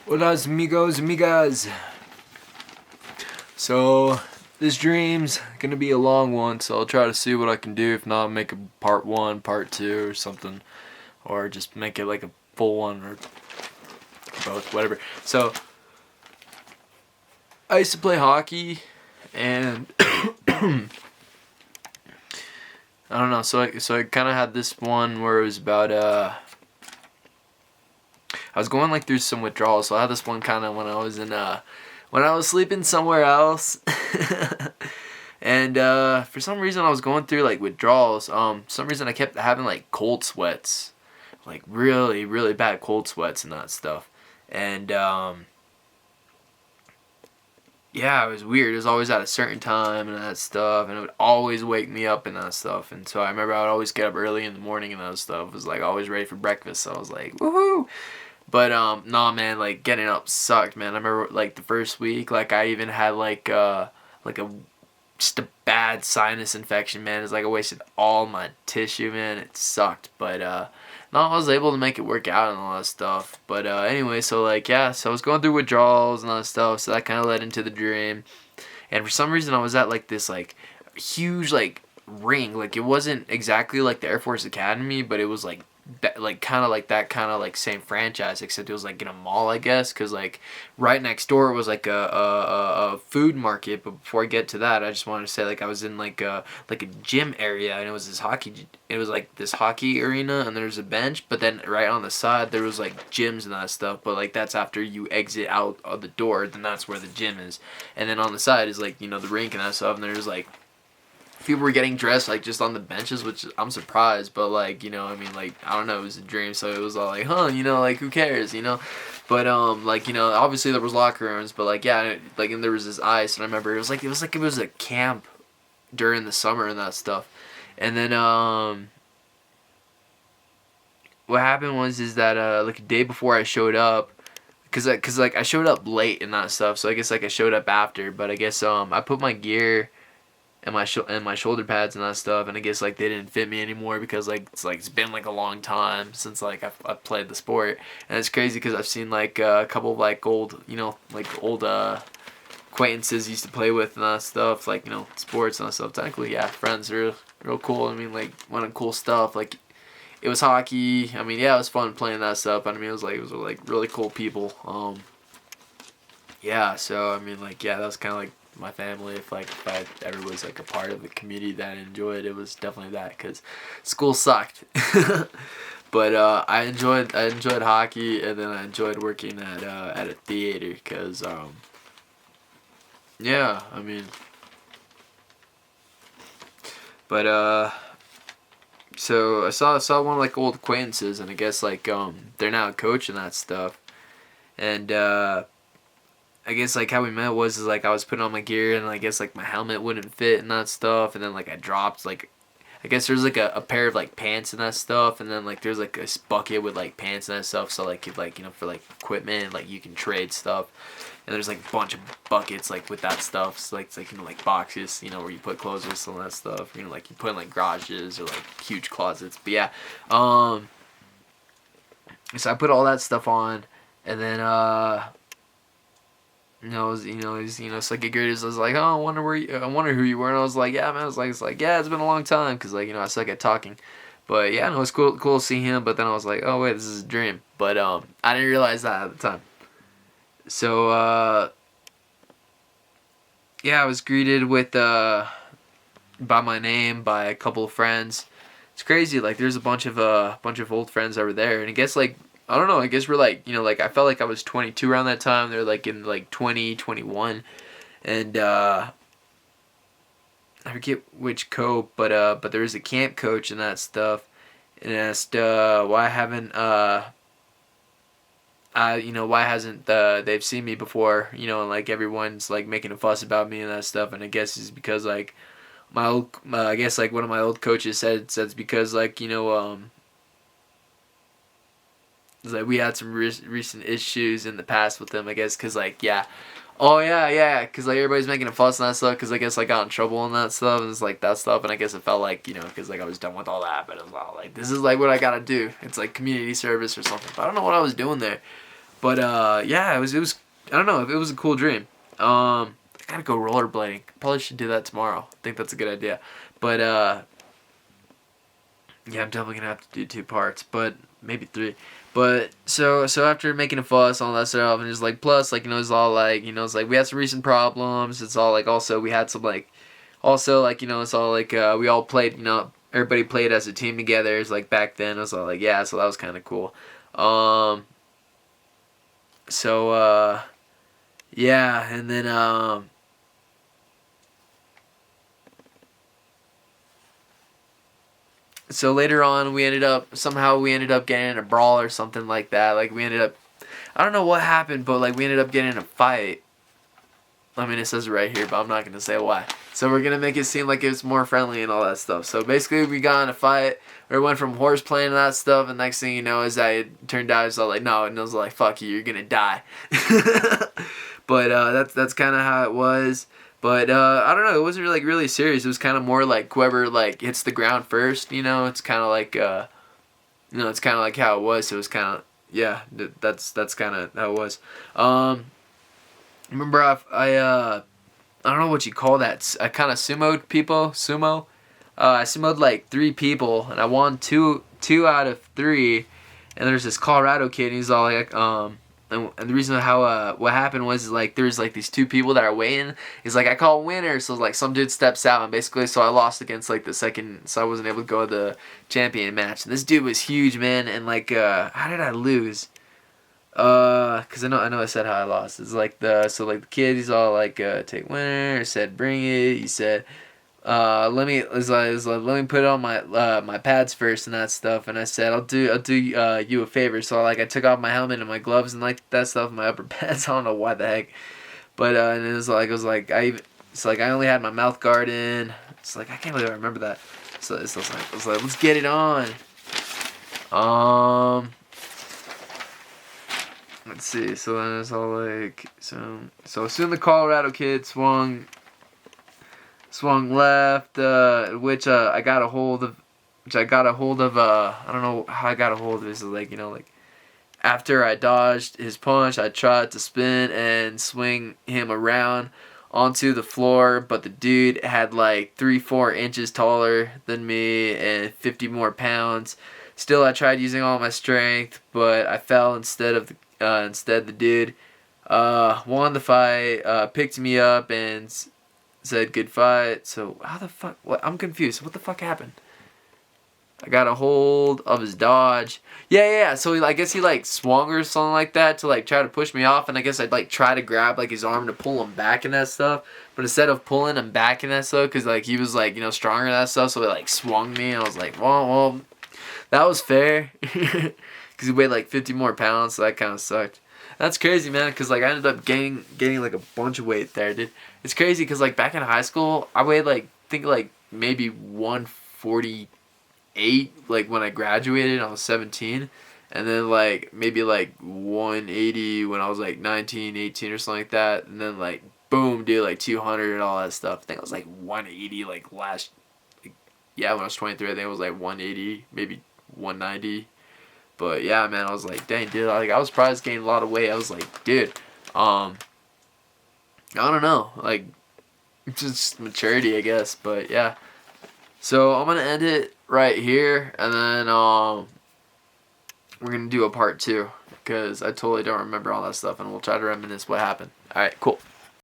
Hola amigos, amigas. So this dream's gonna be a long one, so I'll try to see what I can do. If not, make a part 1, part 2 or something, or just make it like a full one or both, whatever. So I used to play hockey, and I don't know. So I kind of had this one where it was about I was going like through some withdrawals. So I had this one kind of when I was sleeping somewhere else. And for some reason I was going through like withdrawals. For some reason I kept having like cold sweats, like really really bad cold sweats and that stuff. And yeah, it was weird. It was always at a certain time and that stuff, and it would always wake me up and that stuff. And so I remember I would always get up early in the morning and that stuff. It was like always ready for breakfast. So I was like, woohoo! But nah, man, like getting up sucked, man. I remember like the first week, like I even had like a just a bad sinus infection, man. It's like I wasted all my tissue, man. It sucked, but no, I was able to make it work out and all that stuff. But anyway, so like yeah, so I was going through withdrawals and all that stuff. So that kind of led into the dream, and for some reason I was at like this like huge like ring. Like it wasn't exactly like the Air Force Academy, but it was like kind of like that kind of like same franchise, except it was like in a mall, I guess, because like right next door was like a food market. But before I get to that, I just wanted to say like I was in like a gym area, and it was like this hockey arena, and there's a bench, but then right on the side there was like gyms and that stuff. But like that's after you exit out of the door, then that's where the gym is, and then on the side is like, you know, the rink and that stuff. And there's like people were getting dressed like just on the benches, which I'm surprised, but like, you know, I mean, like, I don't know, it was a dream, so it was all like, huh, you know, like, who cares, you know? But like, you know, obviously there was locker rooms, but like, yeah, like, and there was this ice, and I remember it was a camp during the summer and that stuff. And then what happened was is that like a day before I showed up, cause like I showed up late and that stuff, so I guess like I showed up after, but I guess I put my gear and my shoulder pads and that stuff, and I guess like they didn't fit me anymore because like it's been like a long time since like I've played the sport. And it's crazy because I've seen like a couple of like old, you know, like old acquaintances used to play with and that stuff, like, you know, sports and that stuff. Technically, yeah, friends are real cool. I mean, like one of the cool stuff, like it was hockey. I mean, yeah, it was fun playing that stuff. I mean, it was like really cool people. Yeah, so I mean, like, yeah, that was kind of like my family. If I ever was like a part of a community that I enjoyed, it was definitely that, because school sucked. But I enjoyed hockey, and then I enjoyed working at a theater, because yeah, I mean, but so I saw one of like old acquaintances, and I guess like they're now a coach and that stuff. And I guess like how we met was is like I was putting on my gear, and I guess like my helmet wouldn't fit and that stuff, and then like I dropped like, I guess there's like a pair of like pants and that stuff, and then like there's like a bucket with like pants and that stuff, so like if like, you know, for like equipment, like you can trade stuff, and there's like a bunch of buckets like with that stuff, so like it's like, you know, like boxes, you know, where you put clothes and all that stuff, you know, like you put in like garages or like huge closets. But yeah, so I put all that stuff on, and then so like I was like, oh, I wonder who you were, and I was like, yeah, man, it's like, yeah, it's been a long time, because like, you know, I suck at talking, but yeah, no, it was cool to see him. But then I was like, oh wait, this is a dream, but I didn't realize that at the time. So yeah, I was greeted with by my name by a couple of friends. It's crazy, like there's a bunch of old friends over there, and I guess like, I don't know, I guess we're like, you know, like I felt like I was 22 around that time. They're like in like 20, 21. And I forget which coach, but there was a camp coach and that stuff, and asked why haven't why hasn't they've seen me before, you know, and like everyone's like making a fuss about me and that stuff. And I guess it's because like my old I guess like one of my old coaches said it's because like, you know, it's like we had some recent issues in the past with them, I guess, because like, yeah, oh yeah, because like everybody's making a fuss and that stuff, because I guess I got in trouble and that stuff, and it's like that stuff. And I guess it felt like, you know, because like I was done with all that, but it was all like, this is like what I gotta do. It's like community service or something, but I don't know what I was doing there. But yeah, it was I don't know, it was a cool dream. I gotta go rollerblading. Probably should do that tomorrow. I think that's a good idea. But yeah, I'm definitely gonna have to do 2 parts, but maybe 3. But so after making a fuss, all that stuff, and just like plus like it's all like it's like we had some recent problems. It's all like also we had some like also like it's all like we all played everybody played as a team together. It's like back then it was all like yeah, so that was kind of cool. So yeah, and then so later on we ended up getting in a brawl or something like that. Like we ended up I don't know what happened, but like we ended up getting in a fight. I mean, it says it right here, but I'm not gonna say why. So we're gonna make it seem like it was more friendly and all that stuff. So basically, we got in a fight. We went from horseplay and that stuff, and next thing you know is that it turned out it's all like no, and it was like fuck you, you're gonna die. But that's kind of how it was. But I don't know, it wasn't really serious. It was kind of more like whoever like hits the ground first. It's kind of like it's kind of like how it was. So it was kind of yeah, that's kind of how it was. Remember I don't know what you call that. I kind of sumoed people. I sumoed like 3 people, and I won two out of 3. And there's this Colorado kid, and he's all like, and the reason how what happened was like there's like these 2 people that are waiting. He's like I call winner, so like some dude steps out, and basically so I lost against like the second, so I wasn't able to go to the champion match. And this dude was huge, man, and like how did I lose? Cause I know I said how I lost. It's like the kid, he's all like take winner. I said bring it. He said let me let me put it on my my pads first and that stuff. And I said I'll do you a favor. So like I took off my helmet and my gloves and like that stuff, my upper pads. I don't know why the heck, but and it was like it's like I only had my mouth guard in. It's like I can't believe I remember that. So it's like I was like let's get it on. Let's see. So then it's all like so soon the Colorado kid swung left, which I got a hold of. I don't know how I got a hold of this. Like like after I dodged his punch, I tried to spin and swing him around onto the floor, but the dude had like 3-4 inches taller than me and 50 more pounds. Still, I tried using all my strength, but I fell instead the dude won the fight, picked me up and said good fight. So how the fuck? What? I'm confused. What the fuck happened? I got a hold of his dodge. Yeah. So I guess he like swung or something like that to like try to push me off, and I guess I'd like try to grab like his arm to pull him back and that stuff. But instead of pulling him back and that stuff, cause like he was like stronger and that stuff, so he like swung me, and I was like, well, that was fair. Cause he weighed like 50 more pounds, so that kind of sucked. That's crazy, man. Cause like I ended up gaining like a bunch of weight there, dude. It's crazy, cause like back in high school, I weighed like maybe 148 like when I graduated. I was 17, and then like maybe like 180 when I was like 19, 18 or something like that, and then like boom, dude, like 200 and all that stuff. I think I was like 180 like last, like, yeah, when I was 23, I think it was like 180, maybe 190. But yeah, man, I was like, dang, dude, like I was surprised gained a lot of weight. I was like, dude, I don't know, like just maturity, I guess. But yeah, so I'm gonna end it right here, and then we're gonna do a part 2 because I totally don't remember all that stuff, and we'll try to reminisce what happened. All right, cool.